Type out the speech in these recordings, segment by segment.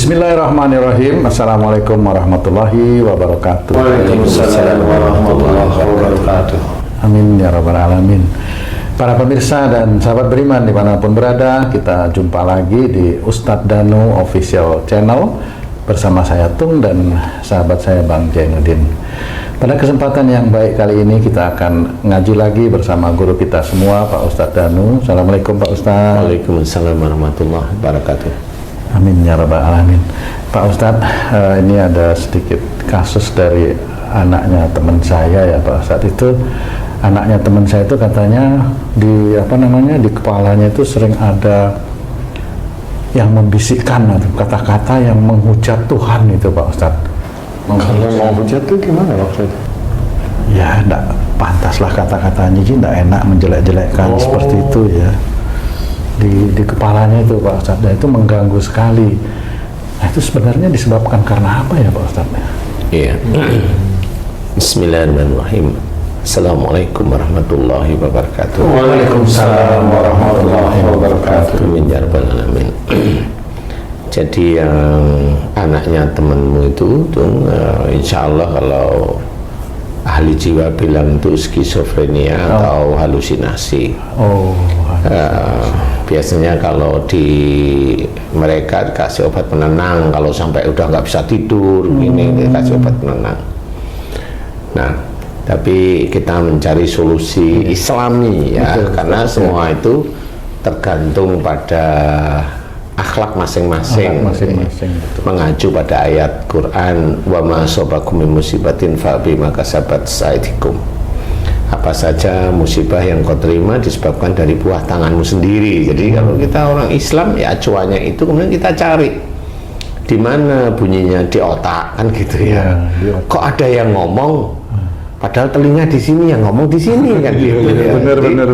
Bismillahirrahmanirrahim. Assalamualaikum warahmatullahi wabarakatuh. Waalaikumsalam warahmatullahi wabarakatuh. Amin ya rabbal alamin. Para pemirsa dan sahabat beriman dimanapun berada, kita jumpa lagi di Ustadz Danu Official Channel bersama saya Tung dan sahabat saya Bang Jainuddin. Pada kesempatan yang baik kali ini kita akan ngaji lagi bersama guru kita semua, Pak Ustadz Danu. Assalamualaikum Pak Ustadz. Waalaikumsalam warahmatullahi wabarakatuh. Amin ya rabbal alamin. Pak Ustadz, ini ada sedikit kasus dari anaknya teman saya ya Pak Ustadz. Itu anaknya teman saya itu katanya di di kepalanya itu sering ada yang membisikkan atau kata-kata yang menghujat Tuhan itu Pak Ustadz. Kalau menghujat itu gimana maksudnya? Ya enggak pantas lah kata-katanya, enggak enak menjelek-jelekkan seperti itu ya. Di kepalanya itu Pak Ustadz, dan itu mengganggu sekali. Nah itu sebenarnya disebabkan karena apa ya Pak Ustadz? Iya. Bismillahirrahmanirrahim. Assalamualaikum warahmatullahi wabarakatuh. Waalaikumsalam warahmatullahi wabarakatuh. Amin ya rabbal alamin. Jadi yang anaknya temanmu itu tuh, insya Allah kalau ahli jiwa bilang itu skizofrenia atau halusinasi. Biasanya kalau di mereka dikasih obat penenang, kalau sampai udah nggak bisa tidur, ini dikasih obat penenang. Nah, tapi kita mencari solusi Islami ya, karena semua itu tergantung pada akhlak masing-masing, mengacu pada ayat Quran, wa ma asabakum min musibatin fa bima kasabat aydikum. Apa saja musibah yang kau terima disebabkan dari buah tanganmu sendiri. Jadi kalau kita orang Islam ya acuannya itu kemudian kita cari di mana bunyinya, di otak kan gitu ya. Kok ada yang ngomong padahal telinga di sini, yang ngomong di sini kan gitu ya. Benar.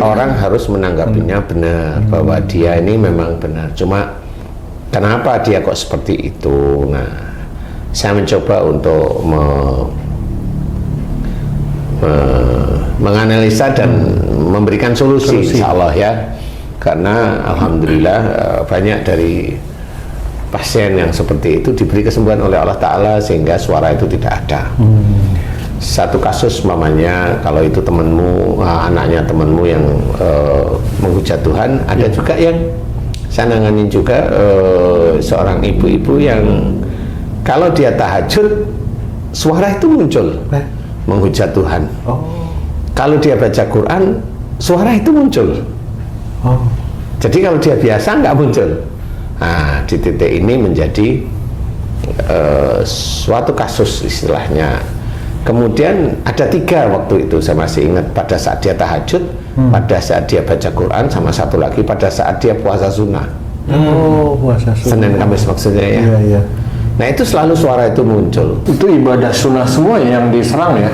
Orang harus menanggapinya benar, bahwa dia ini memang benar. Cuma kenapa dia kok seperti itu? Nah, saya mencoba untuk menganalisa dan memberikan solusi insya Allah ya. Karena alhamdulillah banyak dari pasien yang seperti itu diberi kesembuhan oleh Allah Ta'ala sehingga suara itu tidak ada. Satu kasus mamanya, kalau itu temanmu, anaknya temanmu yang menghujat Tuhan, ada juga yang saya nanganin juga seorang ibu-ibu yang kalau dia tahajud suara itu muncul menghujat Tuhan. Kalau dia baca Quran suara itu muncul. Jadi kalau dia biasa nggak muncul. Nah, di titik ini menjadi suatu kasus istilahnya. Kemudian ada 3 waktu itu saya masih ingat, pada saat dia tahajud, pada saat dia baca Quran, sama satu lagi pada saat dia puasa sunnah. Puasa sunnah. Senin Kamis maksudnya ya. Iya. Nah itu selalu suara itu muncul. Itu ibadah sunnah semua yang diserang ya?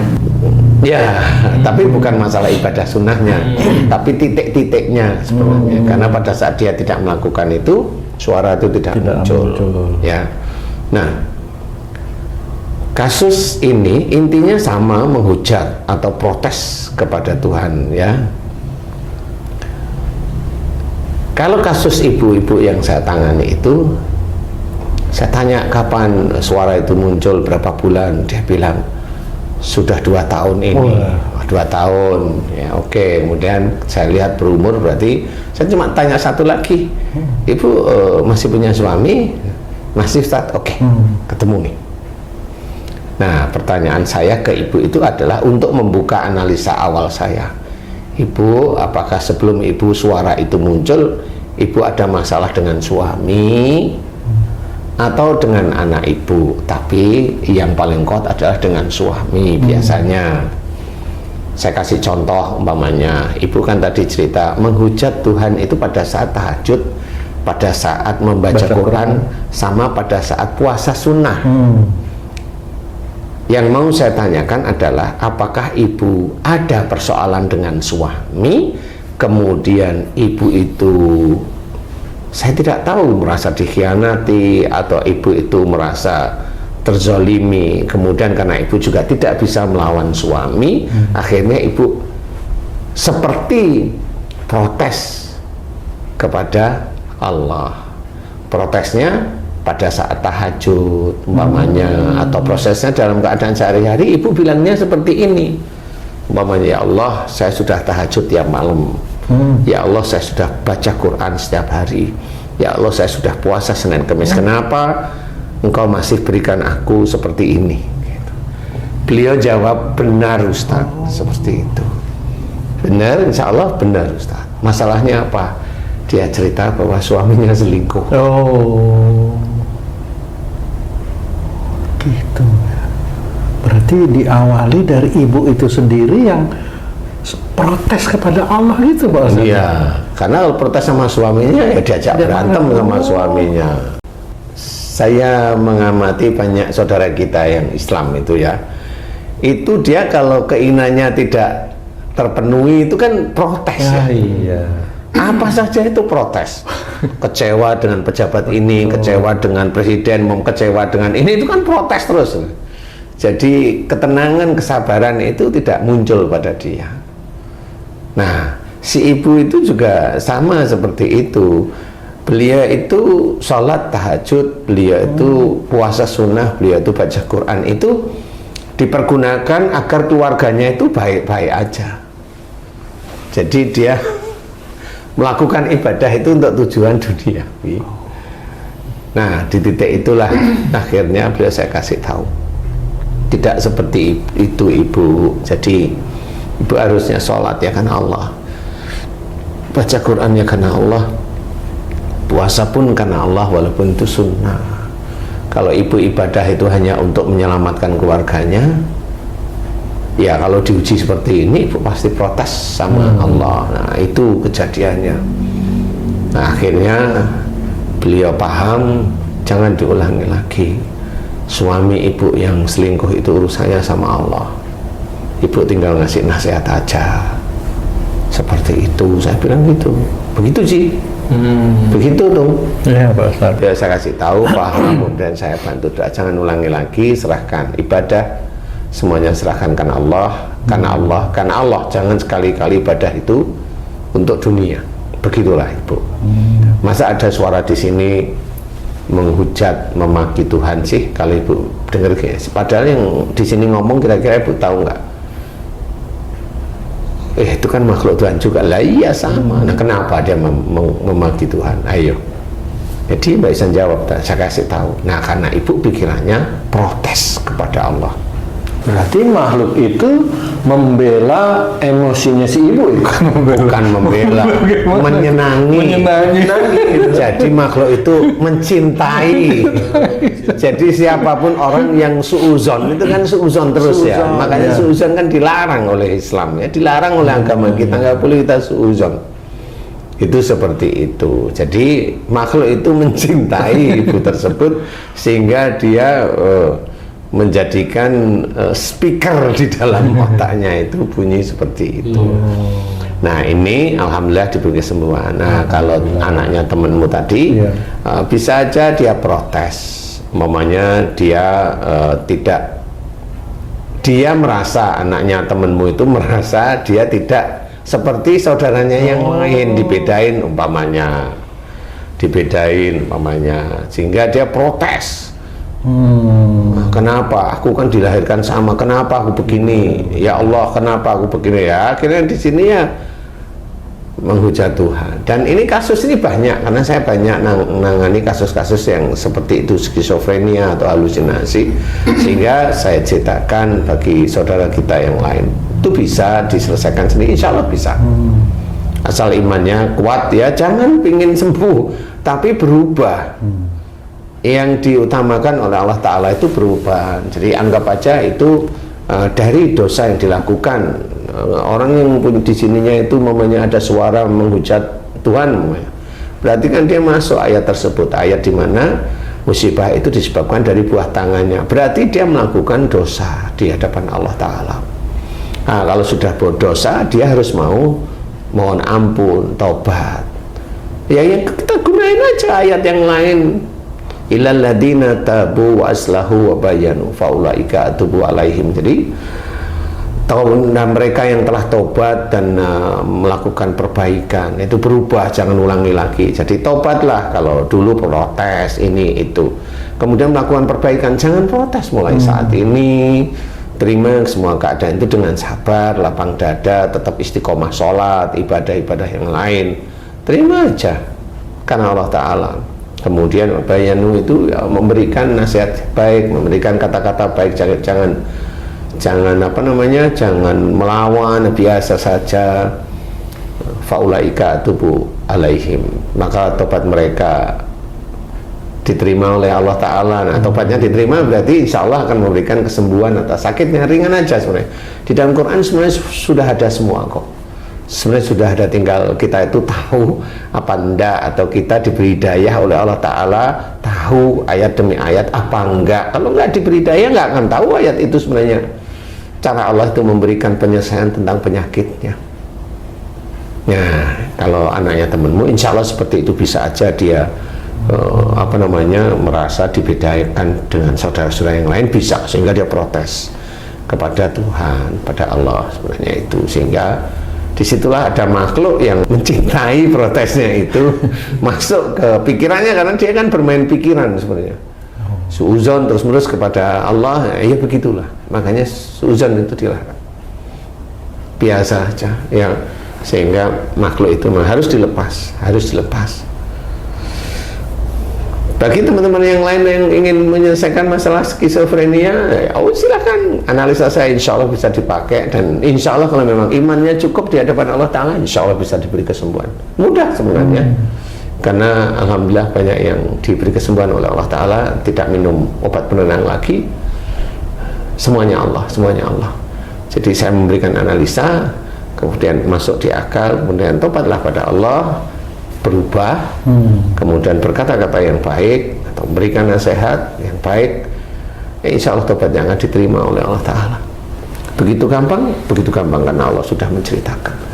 Ya, tapi bukan masalah ibadah sunnahnya, tapi titik-titiknya sebenarnya. Karena pada saat dia tidak melakukan itu, suara itu tidak muncul. Ya. Nah, kasus ini intinya sama, menghujat atau protes kepada Tuhan ya. Kalau kasus ibu-ibu yang saya tangani itu, saya tanya kapan suara itu muncul, berapa bulan, dia bilang sudah 2 tahun ini. 2 tahun ya, oke. Kemudian saya lihat berumur, berarti saya cuma tanya satu lagi, ibu masih punya suami? Masih Ustaz? Oke. Ketemu nih. Nah, pertanyaan saya ke ibu itu adalah untuk membuka analisa awal saya. Ibu, apakah sebelum ibu suara itu muncul, ibu ada masalah dengan suami atau dengan anak ibu? Tapi yang paling kuat adalah dengan suami biasanya. Saya kasih contoh, umpamanya ibu kan tadi cerita menghujat Tuhan itu pada saat tahajud, pada saat membaca Quran, sama pada saat puasa sunnah. Yang mau saya tanyakan adalah apakah ibu ada persoalan dengan suami, kemudian ibu itu saya tidak tahu merasa dikhianati, atau ibu itu merasa terzolimi, kemudian karena ibu juga tidak bisa melawan suami, akhirnya ibu seperti protes kepada Allah. Protesnya pada saat tahajud umpamanya, atau prosesnya dalam keadaan sehari-hari, ibu bilangnya seperti ini umpamanya, ya Allah saya sudah tahajud tiap malam, ya Allah saya sudah baca Quran setiap hari, ya Allah saya sudah puasa Senin Kamis, kenapa engkau masih berikan aku seperti ini gitu. Beliau jawab, benar Ustaz, seperti itu. Benar, insya Allah benar Ustaz. Masalahnya apa? Dia cerita bahwa suaminya selingkuh. Oh, gitu. Berarti diawali dari ibu itu sendiri yang protes kepada Allah gitu, Pak Ustaz? Iya, karena kalau protes sama suaminya ya diajak berantem sama suaminya. Saya mengamati banyak saudara kita yang Islam itu ya, itu dia kalau keinginannya tidak terpenuhi itu kan protes ya. Iya. Apa saja itu protes. Kecewa dengan pejabat ini, kecewa dengan presiden, kecewa dengan ini, itu kan protes terus. Jadi ketenangan, kesabaran itu tidak muncul pada dia. Nah, si ibu itu juga sama seperti itu. Beliau itu sholat tahajud, beliau itu puasa sunnah, beliau itu baca Quran, itu dipergunakan agar keluarganya itu baik-baik aja. Jadi dia melakukan ibadah itu untuk tujuan duniawi. Nah, di titik itulah akhirnya beliau saya kasih tahu, tidak seperti itu ibu. Jadi ibu harusnya sholat ya karena Allah, baca Quran ya karena Allah, puasa pun karena Allah walaupun itu sunnah. Kalau ibu ibadah itu hanya untuk menyelamatkan keluarganya, ya kalau diuji seperti ini ibu pasti protes sama Allah. Nah, itu kejadiannya. Nah, akhirnya beliau paham jangan diulangi lagi. Suami ibu yang selingkuh itu urusannya sama Allah, ibu tinggal ngasih nasihat aja. Seperti itu saya bilang gitu. Begitu sih. Begitu dong. Iya Pak Ustaz. Ya, saya kasih tahu, paham, kemudian saya bantu doa, jangan ulangi lagi, serahkan ibadah semuanya, serahkan karena Allah, karena Allah, karena Allah. Jangan sekali-kali ibadah itu untuk dunia. Begitulah ibu. Masa ada suara di sini menghujat, memaki Tuhan sih? Kalau ibu dengar guys, padahal yang di sini ngomong kira-kira ibu tahu nggak? Itu kan makhluk Tuhan juga lah. Iya sama. Nah, kenapa dia memaki Tuhan? Ayo. Jadi Mbak Isan jawab, saya kasih tahu. Nah, karena ibu pikirannya protes kepada Allah. Berarti makhluk itu membela emosinya si ibu ya? Bukan membela, menyenangi. Jadi makhluk itu mencintai. Jadi siapapun orang yang suuzon itu kan suuzon terus ya. Makanya suuzon kan dilarang oleh Islam ya, dilarang oleh agama kita, nggak boleh kita suuzon. Itu seperti itu. Jadi makhluk itu mencintai ibu tersebut sehingga dia menjadikan speaker di dalam otaknya itu bunyi seperti itu. Nah, ini alhamdulillah diberi kesembuhan. Nah, kalau anaknya temenmu tadi bisa aja dia protes, umpamanya dia dia merasa, anaknya temenmu itu merasa dia tidak seperti saudaranya yang lain, dibedain umpamanya, sehingga dia protes. Kenapa aku kan dilahirkan sama, kenapa aku begini, ya Allah kenapa aku begini, ya akhirnya di sini ya menghujat Tuhan. Dan ini kasus ini banyak, karena saya banyak menangani kasus-kasus yang seperti itu, skizofrenia atau halusinasi, sehingga saya ceritakan bagi saudara kita yang lain itu bisa diselesaikan sendiri, insya Allah bisa. Asal imannya kuat ya, jangan pingin sembuh tapi berubah. Yang diutamakan oleh Allah Ta'ala itu perubahan. Jadi anggap aja itu dari dosa yang dilakukan. Orang yang di sininya itu mamanya ada suara menghujat Tuhan, berarti kan dia masuk ayat tersebut, ayat dimana musibah itu disebabkan dari buah tangannya, berarti dia melakukan dosa di hadapan Allah Ta'ala. Nah, kalau sudah berdosa dia harus mau mohon ampun, taubat. Ya yang kita gunain aja ayat yang lain, illal ladzina tabu wa aslahu wa bayanu faulaika atubu alaihim. Jadi mereka yang telah tobat dan melakukan perbaikan itu berubah, jangan ulangi lagi. Jadi tobatlah. Kalau dulu protes ini itu, kemudian melakukan perbaikan, jangan protes mulai saat ini. Terima semua keadaan itu dengan sabar, lapang dada, tetap istiqomah sholat, ibadah-ibadah yang lain, terima aja karena Allah Ta'ala. Kemudian bayanu itu ya, memberikan nasihat baik, memberikan kata-kata baik, jangan jangan melawan, biasa saja. Faulaika atubu alaihim, maka tobat mereka diterima oleh Allah Ta'ala. Nah, tobatnya diterima berarti insya Allah akan memberikan kesembuhan atas sakitnya, ringan aja sebenarnya. Di dalam Quran sebenarnya sudah ada semua kok. Sebenarnya sudah ada, tinggal kita itu tahu apa enggak, atau kita diberi hidayah oleh Allah Ta'ala, tahu ayat demi ayat apa enggak. Kalau enggak diberi hidayah enggak akan tahu ayat itu sebenarnya. Cara Allah itu memberikan penyelesaian tentang penyakitnya. Nah, kalau anaknya temanmu, insya Allah seperti itu bisa aja dia merasa dibedakan dengan saudara-saudara yang lain, bisa, sehingga dia protes kepada Tuhan, pada Allah sebenarnya itu. Sehingga disitulah ada makhluk yang mencintai protesnya itu masuk ke pikirannya, karena dia kan bermain pikiran sebenarnya. Suuzon terus-menerus kepada Allah, ya begitulah. Makanya suuzon itu dilarang. Biasa aja ya, sehingga makhluk itu harus dilepas, Bagi teman-teman yang lain yang ingin menyelesaikan masalah skizofrenia, ya silakan, analisa saya insya Allah bisa dipakai, dan insya Allah kalau memang imannya cukup di hadapan Allah Ta'ala, insya Allah bisa diberi kesembuhan. Mudah sebenarnya. Karena alhamdulillah banyak yang diberi kesembuhan oleh Allah Ta'ala, tidak minum obat penenang lagi, semuanya Allah. Jadi saya memberikan analisa, kemudian masuk di akal, kemudian tobatlah pada Allah, berubah, kemudian berkata-kata yang baik atau memberikan nasihat yang baik, insya Allah tobatnya akan diterima oleh Allah Ta'ala. Begitu gampang karena Allah sudah menceritakan.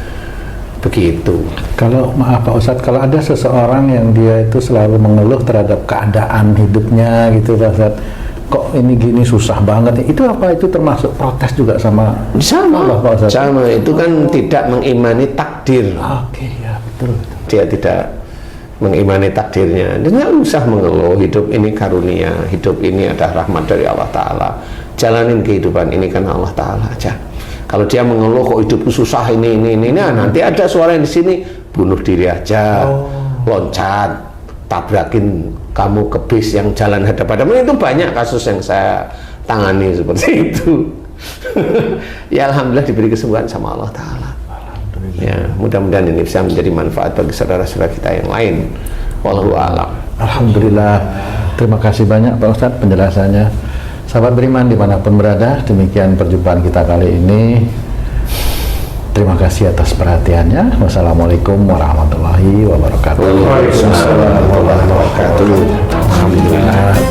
Begitu. Kalau maaf Pak Ustadz, kalau ada seseorang yang dia itu selalu mengeluh terhadap keadaan hidupnya gitu Pak Ustadz, kok ini gini susah banget, itu apa, itu termasuk protes juga sama Allah Pak Ustadz? Sama, itu kan tidak mengimani takdir. Oke, ya betul. Dia tidak mengimani takdirnya, dia nggak usah mengeluh. Hidup ini karunia, hidup ini adalah rahmat dari Allah Ta'ala. Jalanin kehidupan ini karena Allah Ta'ala aja. Kalau dia mengeluh kok hidupku susah ini, nah nanti ada suara yang di sini, bunuh diri aja, loncat, tabrakin kamu ke bis yang jalan hadap-hadapan. Itu banyak kasus yang saya tangani seperti itu. Ya alhamdulillah diberi kesembuhan sama Allah Ta'ala. Ya, mudah-mudahan ini bisa menjadi manfaat bagi saudara-saudara kita yang lain. Wallahu a'lam. Alhamdulillah. Terima kasih banyak Pak Ustadz penjelasannya. Sahabat beriman dimanapun berada, demikian perjumpaan kita kali ini. Terima kasih atas perhatiannya. Wassalamualaikum warahmatullahi wabarakatuh. Waalaikumsalam warahmatullahi wabarakatuh. Alhamdulillah.